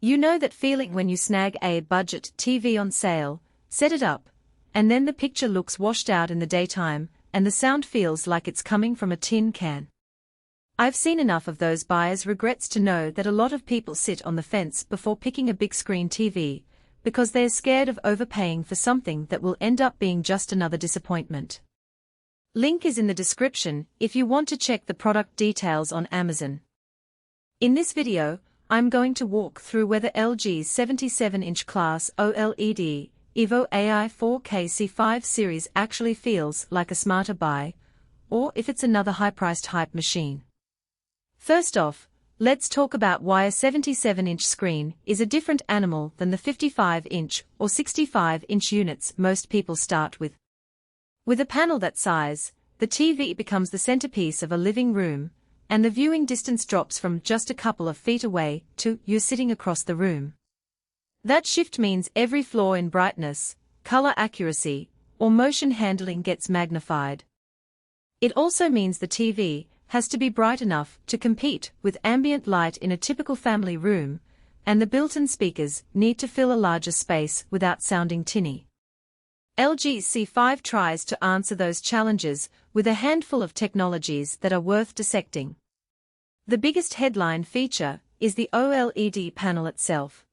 You know that feeling when you snag a budget TV on sale, set it up, and then the picture looks washed out in the daytime, and the sound feels like it's coming from a tin can. I've seen enough of those buyers' regrets to know that a lot of people sit on the fence before picking a big screen TV, because they're scared of overpaying for something that will end up being just another disappointment. Link is in the description if you want to check the product details on Amazon. In this video, I'm going to walk through whether LG's 77-inch class OLED evo AI 4K C5 series actually feels like a smarter buy, or if it's another high-priced hype machine. First off, let's talk about why a 77-inch screen is a different animal than the 55-inch or 65-inch units most people start with. With a panel that size, the TV becomes the centerpiece of a living room, and the viewing distance drops from just a couple of feet away to you're sitting across the room. That shift means every flaw in brightness, color accuracy, or motion handling gets magnified. It also means the TV has to be bright enough to compete with ambient light in a typical family room, and the built-in speakers need to fill a larger space without sounding tinny. LG's C5 tries to answer those challenges with a handful of technologies that are worth dissecting. The biggest headline feature is the OLED panel itself.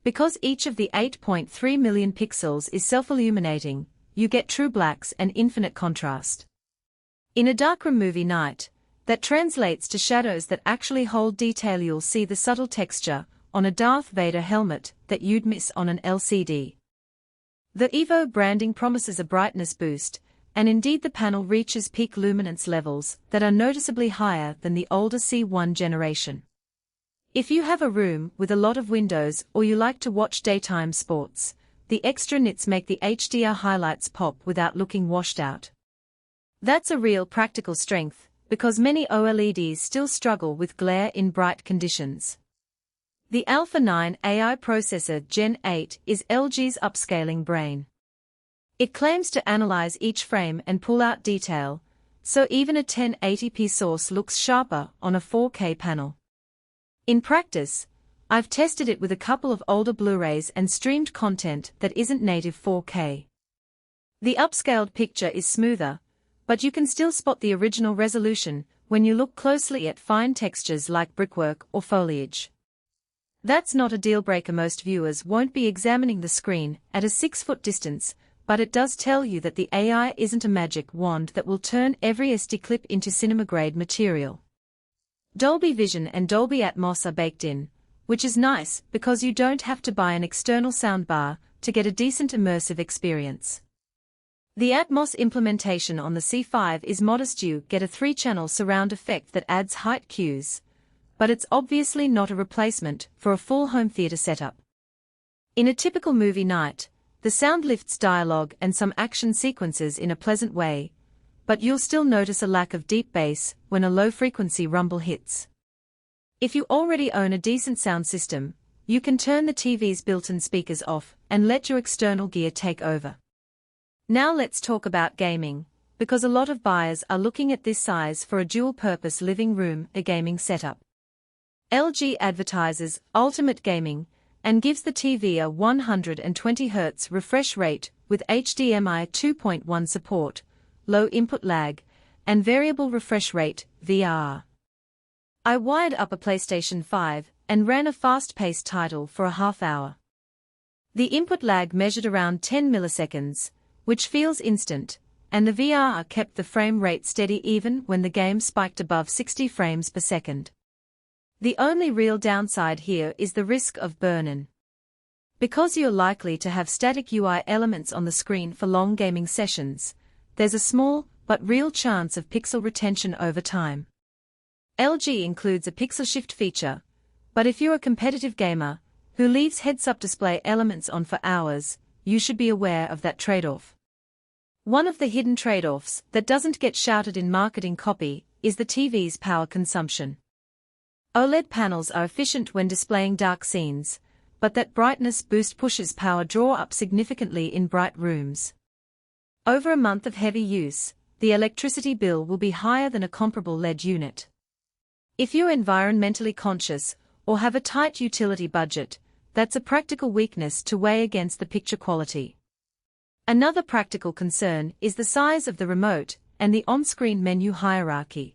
Because each of the 8.3 million pixels is self-illuminating, you get true blacks and infinite contrast. In a darkroom movie night, that translates to shadows that actually hold detail. You'll see the subtle texture on a Darth Vader helmet that you'd miss on an LCD. The Evo branding promises a brightness boost, and indeed the panel reaches peak luminance levels that are noticeably higher than the older C1 generation. If you have a room with a lot of windows or you like to watch daytime sports, the extra nits make the HDR highlights pop without looking washed out. That's a real practical strength, because many OLEDs still struggle with glare in bright conditions. The Alpha 9 AI processor Gen 8 is LG's upscaling brain. It claims to analyze each frame and pull out detail, so even a 1080p source looks sharper on a 4K panel. In practice, I've tested it with a couple of older Blu-rays and streamed content that isn't native 4K. The upscaled picture is smoother, but you can still spot the original resolution when you look closely at fine textures like brickwork or foliage. That's not a deal-breaker. Most viewers won't be examining the screen at a 6-foot distance, but it does tell you that the AI isn't a magic wand that will turn every SD clip into cinema-grade material. Dolby Vision and Dolby Atmos are baked in, which is nice because you don't have to buy an external soundbar to get a decent immersive experience. The Atmos implementation on the C5 is modest. You get a 3-channel surround effect that adds height cues, but it's obviously not a replacement for a full home theater setup. In a typical movie night, the sound lifts dialogue and some action sequences in a pleasant way, but you'll still notice a lack of deep bass when a low-frequency rumble hits. If you already own a decent sound system, you can turn the TV's built-in speakers off and let your external gear take over. Now let's talk about gaming, because a lot of buyers are looking at this size for a dual-purpose living room or gaming setup. LG advertises ultimate gaming and gives the TV a 120Hz refresh rate with HDMI 2.1 support, low input lag, and variable refresh rate (VRR). I wired up a PlayStation 5 and ran a fast-paced title for a half hour. The input lag measured around 10 milliseconds, which feels instant, and the VRR kept the frame rate steady even when the game spiked above 60 frames per second. The only real downside here is the risk of burn-in. Because you're likely to have static UI elements on the screen for long gaming sessions, there's a small but real chance of pixel retention over time. LG includes a pixel shift feature, but if you're a competitive gamer who leaves heads-up display elements on for hours, you should be aware of that trade-off. One of the hidden trade-offs that doesn't get shouted in marketing copy is the TV's power consumption. OLED panels are efficient when displaying dark scenes, but that brightness boost pushes power draw up significantly in bright rooms. Over a month of heavy use, the electricity bill will be higher than a comparable LED unit. If you're environmentally conscious or have a tight utility budget, that's a practical weakness to weigh against the picture quality. Another practical concern is the size of the remote and the on-screen menu hierarchy.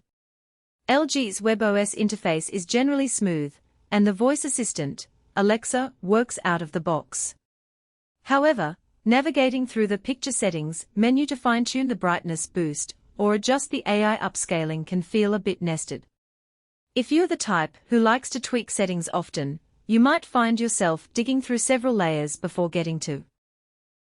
LG's WebOS interface is generally smooth, and the voice assistant, Alexa, works out of the box. However, navigating through the picture settings menu to fine-tune the brightness boost or adjust the AI upscaling can feel a bit nested. If you're the type who likes to tweak settings often, you might find yourself digging through several layers before getting to